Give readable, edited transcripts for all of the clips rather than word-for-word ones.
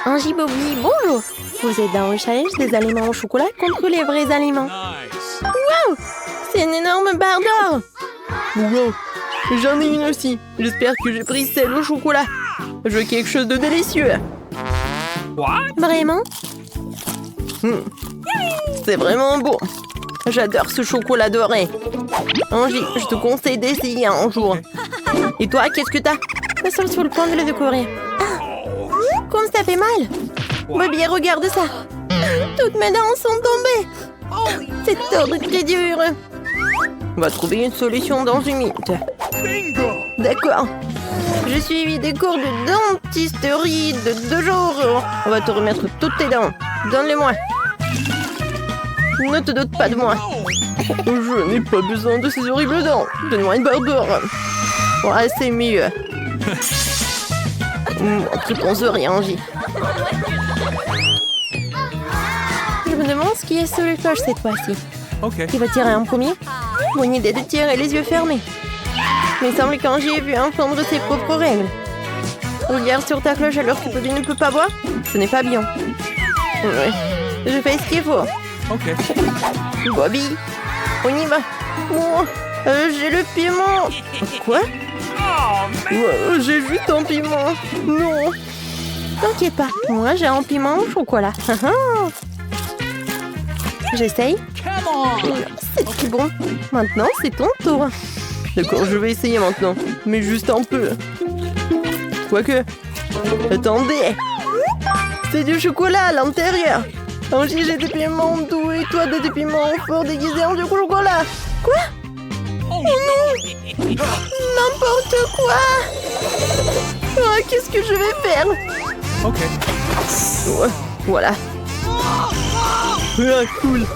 Angie, Bobby, bonjour. Vous êtes dans le challenge des aliments au chocolat contre les vrais aliments. Wow! C'est une énorme barre d'or. Wow! J'en ai une aussi. J'espère que j'ai pris celle au chocolat. Je veux quelque chose de délicieux. Vraiment? C'est vraiment bon. J'adore ce chocolat doré. Angie, je te conseille d'essayer un jour. Et toi, qu'est-ce que t'as? Je suis sur le point de le découvrir. Ah! Comme ça fait mal. Bobby, regarde ça. Toutes mes dents sont tombées. C'est tordre très dur. On va trouver une solution dans une minute. D'accord. J'ai suivi des cours de dentisterie de 2 jours. On va te remettre toutes tes dents. Donne-les-moi. Ne te doute pas de moi. Je n'ai pas besoin de ces horribles dents. Donne-moi une barre d'or. Ouais, c'est mieux. Tu penses rien, Angie. Je me demande ce qui est sur les cloches cette fois-ci. Okay. Qui va tirer en premier? Bonne idée de tirer les yeux fermés. Mais il semble qu'Angie ait vu infondre ses propres règles. Regarde sur ta cloche alors que Bobby ne peut pas boire. Ce n'est pas bien. Ouais. Je fais ce qu'il faut. Okay. Bobby, on y va. Oh, j'ai le piment. Quoi? Ouais, j'ai juste un piment. Non. T'inquiète pas, moi j'ai un piment au chocolat. J'essaye. C'est très bon. Maintenant, c'est ton tour. D'accord, je vais essayer maintenant. Mais juste un peu. Quoique. Attendez. C'est du chocolat à l'intérieur. Angie, j'ai des piments doux et toi des piments forts déguisés en du chocolat. Quoi? Oh non! N'importe quoi! Oh, qu'est-ce que je vais faire? Ok. Ouais, voilà. Ah, cool.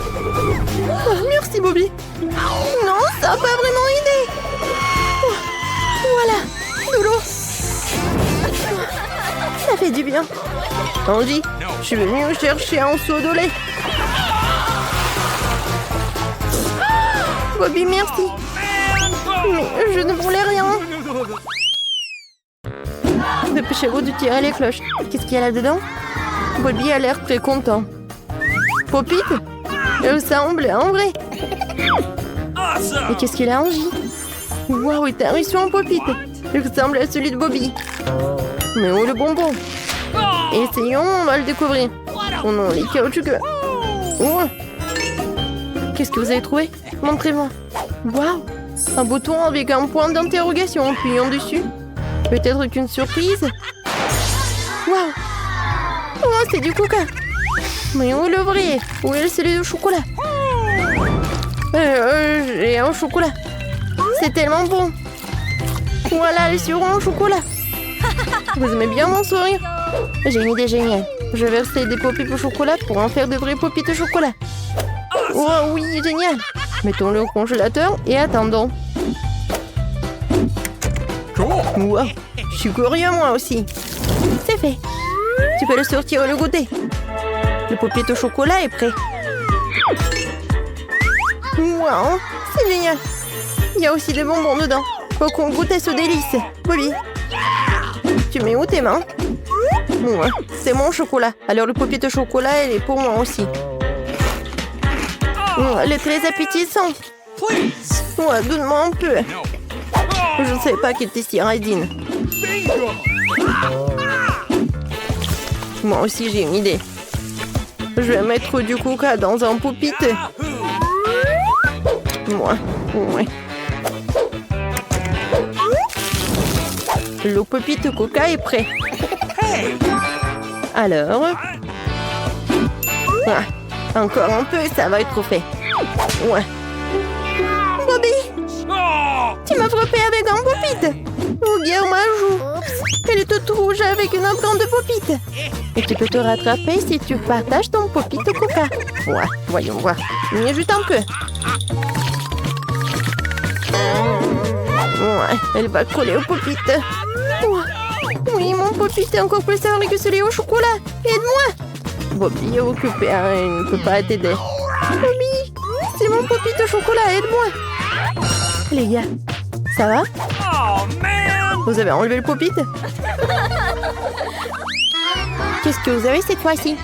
Oh, merci, Bobby. Non, ça n'a pas vraiment aidé. Oh, voilà, de l'eau. Ça fait du bien. Angie, je suis venue chercher un seau de lait. Bobby, merci. Mais je ne voulais rien. Dépêchez-vous de tirer les cloches. Qu'est-ce qu'il y a là-dedans? Bobby a l'air très content. Popit? Elle semble en vrai. Et qu'est-ce qu'il a, Angie? Waouh, t'as reçu un Popit. Il ressemble à celui de Bobby. Mais où le bonbon? Essayons, on va le découvrir. Oh non, les caoutchoucs. Oh. Qu'est-ce que vous avez trouvé? Montrez-moi. Waouh, un bouton avec un point d'interrogation en appuyant dessus. Peut-être qu'une surprise. Waouh. Oh, c'est du coca. Mais où est le vrai? Où est celui de chocolat? J'ai un chocolat. C'est tellement bon. Voilà les sirop au chocolat. Vous aimez bien mon sourire? J'ai une idée géniale. Je vais verser des pop-it au chocolat pour en faire de vrais pop-it au chocolat. Oh oui, génial. Mettons-le au congélateur et attendons. Wow, je suis curieux moi aussi. C'est fait. Tu peux le sortir et le goûter. Le pop-it au chocolat est prêt. Wow, c'est génial. Il y a aussi des bonbons dedans. Faut qu'on goûte à ce délice. Bobby, tu mets où tes mains? Ouais, c'est mon chocolat. Alors le pop-it au chocolat, elle est pour moi aussi. Elle est très appétissante. Ouais, donne-moi un peu. Je ne savais pas qu'elle était si radine. Moi aussi, j'ai une idée. Je vais mettre du coca dans un pop-it. Ouais. Le pop-it coca est prêt. Alors... Ah, encore un peu, ça va être fait. Ouais. Bobby, tu m'as frappé avec un pop-it. Regarde ma joue. Elle est toute rouge avec une empreinte de pop-it. Et tu peux te rattraper si tu partages ton pop-it au coca. Ouais, voyons voir. Mais juste un peu. Ouais, elle va coller au pop-it. Oui, mon pop-it est encore plus salé que celui au chocolat. Aide-moi. Bobby est occupé, hein, il ne peut pas t'aider. Bobby, c'est mon pop-it au chocolat, aide-moi. Les gars, ça va? Vous avez enlevé le pop-it? Qu'est-ce que vous avez cette fois-ci?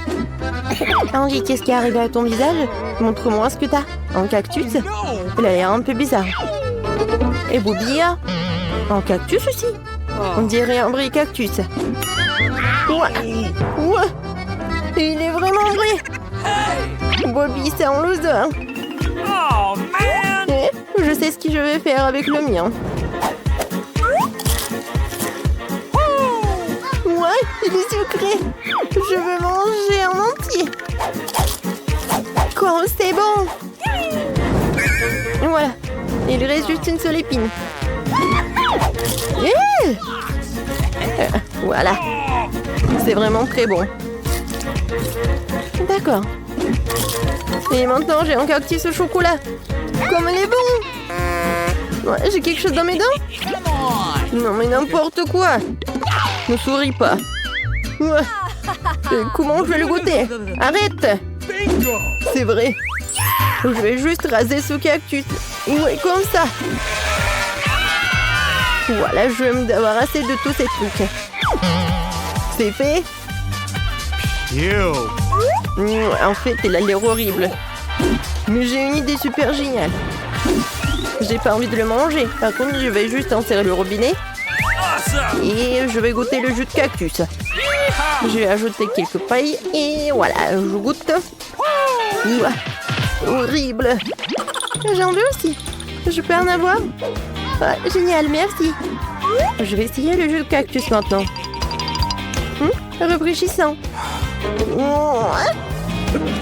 Angie, qu'est-ce qui est arrivé à ton visage? Montre-moi ce que t'as. Un cactus? Il a l'air un peu bizarre. Et Bobby? Un cactus aussi? On dirait un vrai cactus. Ouais. Ouais. Il est vraiment vrai. Bobby, c'est un loser. Et je sais ce que je vais faire avec le mien. Ouais, il est sucré. Je veux manger en entier. Quoi, c'est bon. Voilà. Il reste juste une seule épine. Voilà. C'est vraiment très bon. D'accord. Et maintenant, j'ai un cactus au chocolat. Comme il est bon. Ouais, j'ai quelque chose dans mes dents. Non, mais n'importe quoi. Ne souris pas. Ouais. Comment je vais le goûter? Arrête. C'est vrai. Je vais juste raser ce cactus. Ouais, comme ça. Voilà, je vais me débarrasser de tous ces trucs. C'est fait. En fait, il a l'air horrible. Mais j'ai une idée super géniale. J'ai pas envie de le manger. Par contre, je vais juste enserrer le robinet. Et je vais goûter le jus de cactus. Je vais ajouter quelques pailles. Et voilà, je goûte. Ouah, horrible. J'en veux aussi. Je peux en avoir? Ah, génial, merci. Je vais essayer le jus de cactus maintenant. Rafraîchissant.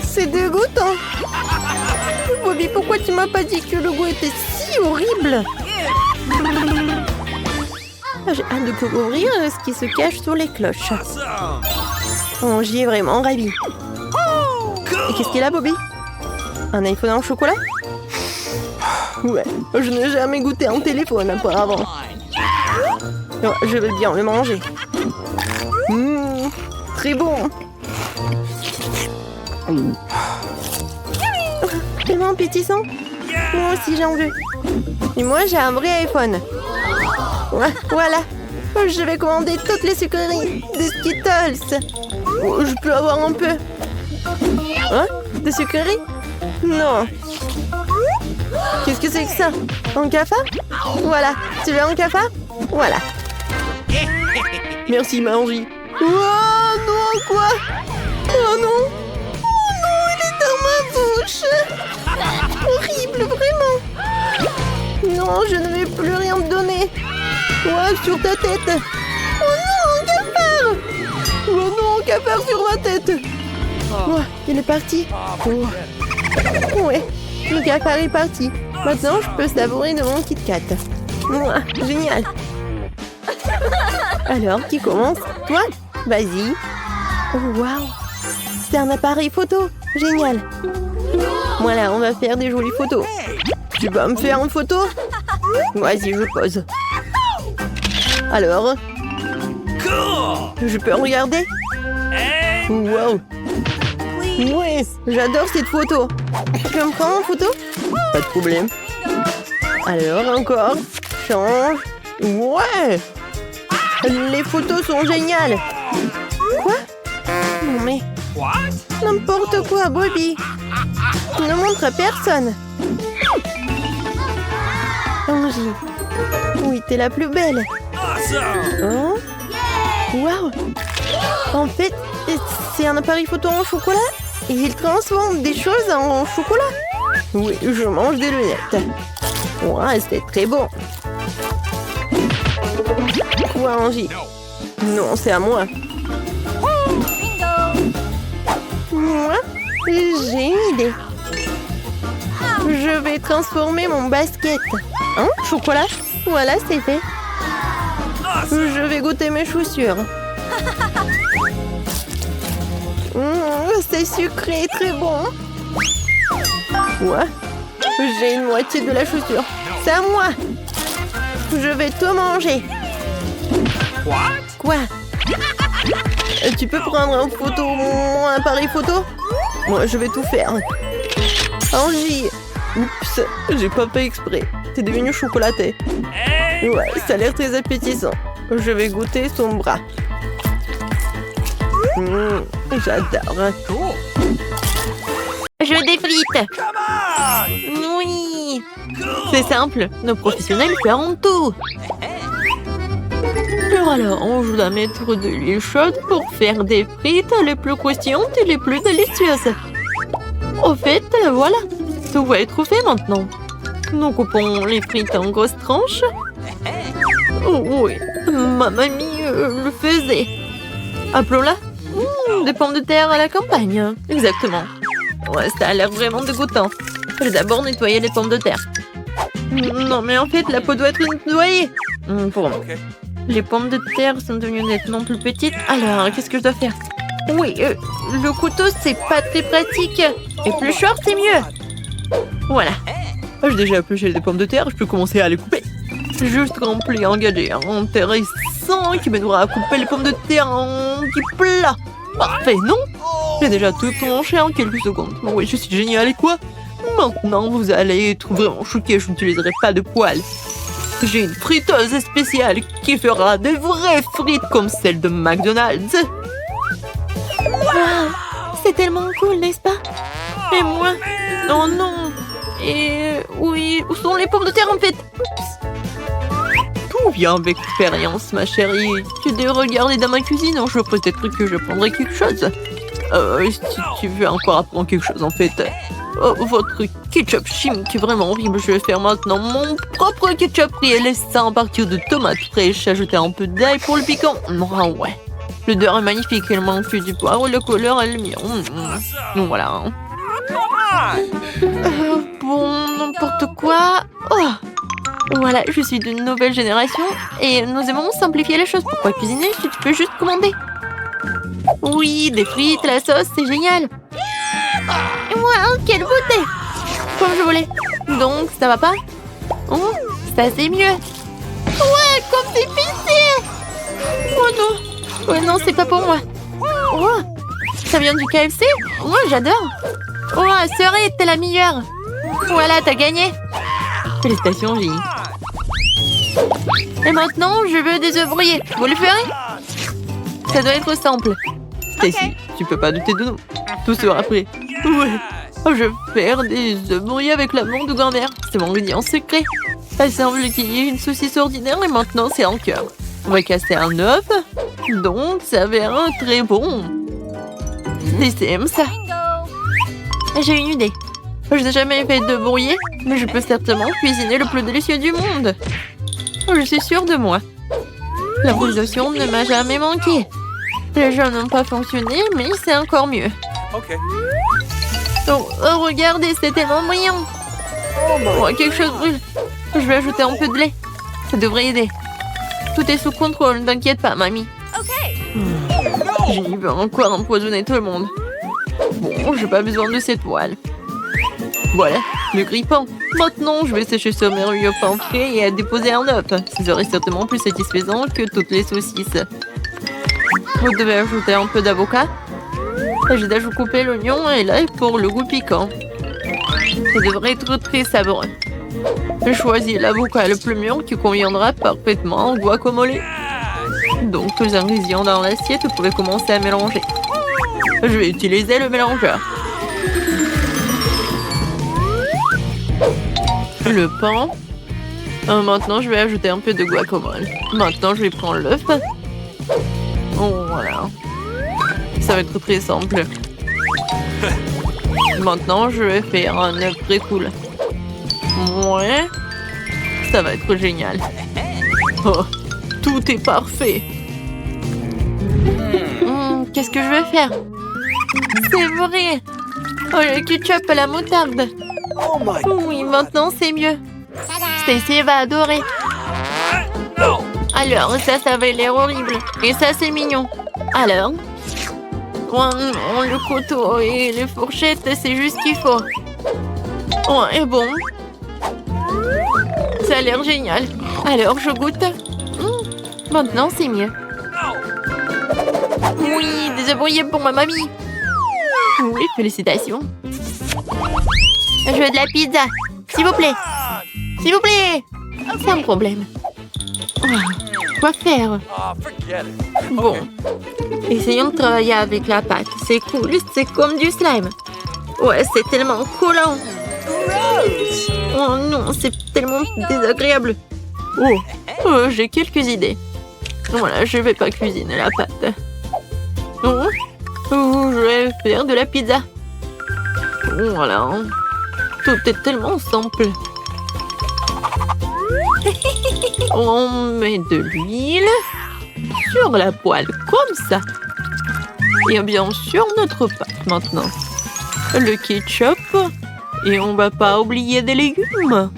C'est dégoûtant. Bobby, pourquoi tu m'as pas dit que le goût était si horrible? J'ai hâte de découvrir ce qui se cache sous les cloches. Oh, j'y ai vraiment ravi. Et qu'est-ce qu'il a, Bobby? Un iPhone en chocolat? Ouais, je n'ai jamais goûté un téléphone auparavant. Oh, je vais bien le manger. Très bon. Tellement appétissant. Moi aussi j'en veux. Et moi j'ai un vrai iPhone. Ouais, voilà. Je vais commander toutes les sucreries. Des Skittles. Oh, je peux avoir un peu. Hein? Des sucreries? Non. Qu'est-ce que c'est que ça? Un cafard? Voilà. Tu veux un cafard? Voilà. Merci, Margie. Oh non, quoi? Oh non! Oh non, il est dans ma bouche! Horrible, vraiment! Non, je ne vais plus rien te donner. Ouais, sur ta tête. Oh non, un cafard! Oh non, un cafard sur ma tête. Ouais, il est parti. Oh. Ouais, le cafard est parti. Maintenant, je peux savourer de mon Kit Kat. Ouais, génial. Alors, qui commence? Toi? Vas-y. Oh, waouh! C'est un appareil photo. Génial. Voilà, on va faire des jolies photos. Tu vas me faire une photo? Vas-y, je pose. Alors? Je peux regarder? Waouh! Ouais, j'adore cette photo. Tu peux me prendre en photo? Pas de problème. Alors, encore. Change. Ouais! Les photos sont géniales. Quoi? Non mais... N'importe quoi, Bobby. Ne montre à personne. Angie. Oui, t'es la plus belle. Hein? Waouh! En fait, c'est un appareil photo en chocolat et il transforme des choses en chocolat. Oui, je mange des lunettes. Ouais, c'est très bon. Quoi, Angie? Non, c'est à moi. Moi, j'ai une idée. Je vais transformer mon basket. Hein? Chocolat? Voilà, c'est fait. Je vais goûter mes chaussures. C'est sucré et très bon. Ouais. J'ai une moitié de la chaussure. C'est à moi. Je vais tout manger. Quoi? Tu peux prendre en photo mon appareil photo? Moi, je vais tout faire. Angie. Oups, j'ai pas fait exprès. T'es devenu chocolaté. Ouais, ça a l'air très appétissant. Je vais goûter son bras. J'adore. Je veux des frites. Oui. C'est simple, nos professionnels feront tout. Alors, je dois mettre de l'huile chaude pour faire des frites les plus croustillantes et les plus délicieuses. Au fait, voilà. Tout va être fait maintenant. Nous coupons les frites en grosses tranches. Oh, oui, ma mamie le faisait. Appelons-la. Des pommes de terre à la campagne. Exactement. Ouais, ça a l'air vraiment dégoûtant. Je vais d'abord nettoyer les pommes de terre. Non, mais en fait, la peau doit être nettoyée. Pour moi. Les pommes de terre sont devenues nettement plus petites. Alors, qu'est-ce que je dois faire? Oui, le couteau, c'est pas très pratique. Et plus short, c'est mieux. Voilà. J'ai déjà épluché des pommes de terre, je peux commencer à les couper. Juste rempli, engagé, intéressant, qui m'aidera à couper les pommes de terre en petits plats. Parfait, non? J'ai déjà tout tranché en quelques secondes. Oui, je suis génial, et quoi? Maintenant, vous allez être vraiment choqués, je n'utiliserai pas de poêle. J'ai une friteuse spéciale qui fera des vraies frites comme celle de McDonald's. Wow, c'est tellement cool, n'est-ce pas? Et moi? Oh non! Et oui, où sont les pommes de terre en fait? Tout vient avec l'expérience, ma chérie. Tu devrais regarder dans ma cuisine, je peut-être que je prendrai quelque chose. Si tu veux encore apprendre quelque chose en fait. Oh, votre ketchup chimique est vraiment horrible. Je vais faire maintenant mon propre ketchup réalisant à partir de tomates fraîches. Ajouter un peu d'ail pour le piquant. Ah ouais. L'odeur est magnifique. Il manque du poivre. La couleur est le mien. Donc voilà. Bon, n'importe quoi. Oh. Voilà, je suis d'une nouvelle génération et nous aimons simplifier les choses. Pourquoi cuisiner si tu peux juste commander? Oui, des frites, la sauce, c'est génial. Wow, quelle beauté! Comme je voulais. Donc, ça va pas? Oh, ça c'est mieux. Ouais, comme c'est épicé! Oh non! Ouais, non, c'est pas pour moi. Oh, ça vient du KFC? Moi, j'adore. Oh, Cerise, t'es la meilleure. Voilà, t'as gagné. Félicitations, J. Et maintenant, je veux des œufs brouillés. Vous le ferez? Ça doit être simple. Stacy, tu peux pas douter de nous. Tout sera prêt. Ouais. Je vais faire des œufs brouillés avec l'amande de grand-mère. C'est mon ingrédient secret. Il semble qu'il y ait une saucisse ordinaire et maintenant c'est en cœur. On va casser un œuf. Donc, ça verra très bon. Laissez-moi ça. J'ai une idée. Je n'ai jamais fait de brouillé, mais je peux certainement cuisiner le plus délicieux du monde. Je suis sûre de moi. L'improvisation ne m'a jamais manqué. Les jeux n'ont pas fonctionné, mais c'est encore mieux. Oh, regardez, c'est tellement brillant. Oh, quelque chose brûle. Je vais ajouter un peu de lait. Ça devrait aider. Tout est sous contrôle, ne t'inquiète pas, mamie. J'y vais encore empoisonner tout le monde. Bon, j'ai pas besoin de cette poêle. Voilà, le grille-pain. Maintenant, je vais sécher ce merveilleux pain frais et déposer un œuf. Ce serait certainement plus satisfaisant que toutes les saucisses. Vous devez ajouter un peu d'avocat. J'ai déjà coupé l'oignon et l'ail pour le goût piquant. Ça devrait être très savoureux. J'ai choisi l'avocat le plus mûr qui conviendra parfaitement au guacamole. Donc, tous les ingrédients dans l'assiette, vous pouvez commencer à mélanger. Je vais utiliser le mélangeur. Le pain. Maintenant, je vais ajouter un peu de guacamole. Maintenant, je vais prendre l'œuf. Oh, voilà. Ça va être très simple. Maintenant, je vais faire un œuf très cool. Ouais. Ça va être génial. Oh, tout est parfait. Qu'est-ce que je vais faire? C'est vrai. Oh, le ketchup à la moutarde. Oui, maintenant c'est mieux. Stacy va adorer. Alors, ça avait l'air horrible. Et ça, c'est mignon. Alors, le couteau et les fourchettes, c'est juste ce qu'il faut. Ouais, bon. Ça a l'air génial. Alors, je goûte. Maintenant, c'est mieux. Oui, des œufs brouillés pour ma mamie. Oui, félicitations. Je veux de la pizza. S'il vous plaît. S'il vous plaît. C'est un problème. Quoi faire? Bon. Essayons de travailler avec la pâte. C'est cool, c'est comme du slime. Ouais, c'est tellement collant. Oh non, c'est tellement désagréable. J'ai quelques idées. Voilà, je vais pas cuisiner la pâte. Je vais faire de la pizza. Voilà. Tout est tellement simple. On met de l'huile sur la poêle, comme ça. Et bien sûr, notre pâte maintenant. Le ketchup. Et on va pas oublier des légumes.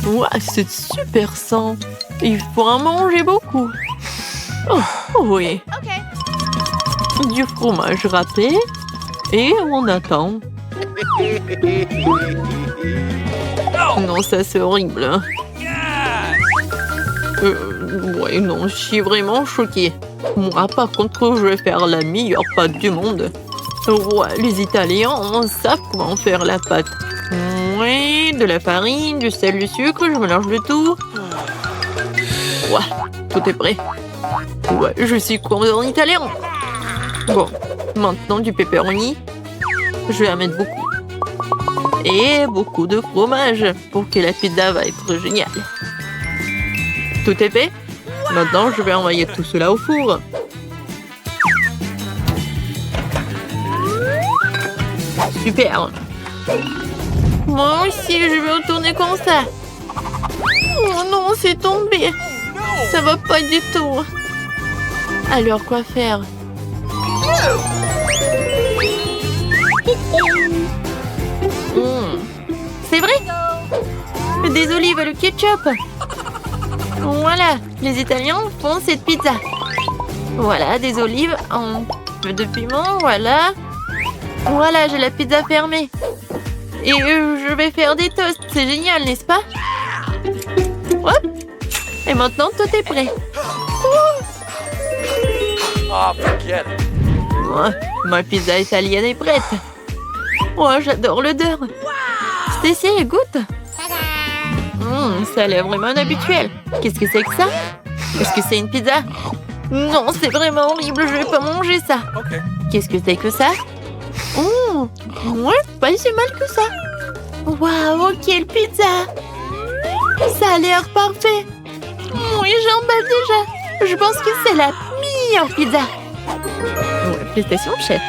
Ouais, c'est super sain. Il faut en manger beaucoup. Oh oui. Du fromage râpé. Et on attend. Non, ça c'est horrible. Ouais, non, je suis vraiment choquée. Moi, par contre, je vais faire la meilleure pâte du monde. Ouais, les Italiens savent comment faire la pâte. Oui, de la farine, du sel, du sucre, je mélange le tout. Ouais, tout est prêt. Ouais, je suis comme en italien. Bon, maintenant du pepperoni. Je vais en mettre beaucoup. Et beaucoup de fromage pour que la pizza va être géniale. Tout est fait. Maintenant, je vais envoyer tout cela au four. Super. Moi aussi, je vais retourner comme ça. Oh non, c'est tombé. Ça va pas du tout. Alors, quoi faire? C'est vrai? Des olives et le ketchup. Voilà, les Italiens font cette pizza. Voilà, des olives, un peu de piment, voilà. Voilà, j'ai la pizza fermée. Et je vais faire des toasts, c'est génial, n'est-ce pas? Hop. Et maintenant, tout est prêt. Ouais, ma pizza italienne est prête. Oh, j'adore l'odeur. Stacy, goûte. Ça a l'air vraiment inhabituel. Qu'est-ce que c'est que ça? Est-ce que c'est une pizza? Non, c'est vraiment horrible, je vais pas manger ça. Qu'est-ce que c'est que ça? Ouais, pas si mal que ça. Waouh, quelle pizza! Ça a l'air parfait. Oui, j'en bats déjà. Je pense que c'est la meilleure pizza. Félicitations, chef.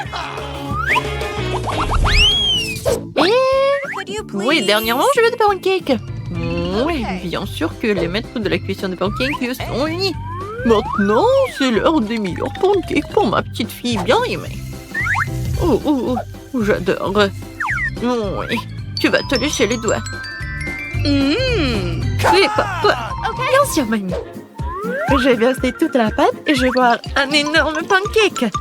Oui, dernièrement, je veux des pancakes. Oui, bien sûr que les maîtres de la cuisson de pancakes sont unis. Maintenant, c'est l'heure des meilleurs pancakes pour ma petite fille bien aimée. J'adore. Oui, tu vas te lécher les doigts. Et papa. Bien sûr, mamie. Je vais verser toute la pâte et je vais voir un énorme pancake.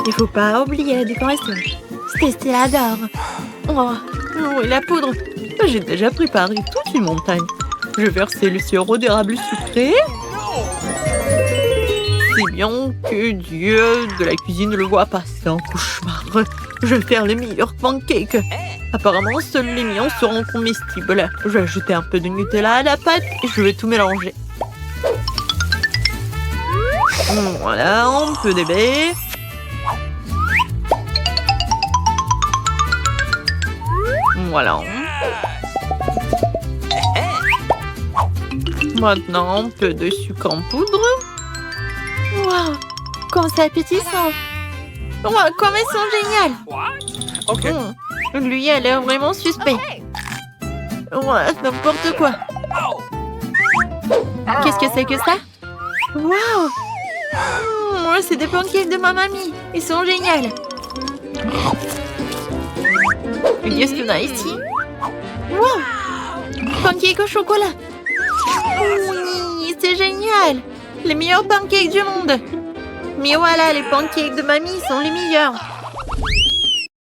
Il faut pas oublier la décoration. Stacy adore. Oui, la poudre. J'ai déjà préparé toute une montagne. Je vais verser le sirop d'érable sucré. C'est bien que Dieu de la cuisine ne le voit pas. C'est un cauchemar. Je vais faire les meilleurs pancakes. Apparemment, seuls les miens seront comestibles. Je vais ajouter un peu de Nutella à la pâte et je vais tout mélanger. Voilà, un peu de baie. Voilà. Maintenant, un peu de sucre en poudre. Waouh, comme c'est appétissant. Waouh, comme elles sont géniales. Lui, elle a l'air vraiment suspect. Ouais, n'importe quoi. Qu'est-ce que c'est que ça? Waouh. C'est des pancakes de ma mamie. Ils sont géniaux. Qu'est-ce qu'on a ici? Wow! Pancakes au chocolat. Oui, c'est génial. Les meilleurs pancakes du monde. Mais voilà, les pancakes de mamie sont les meilleurs.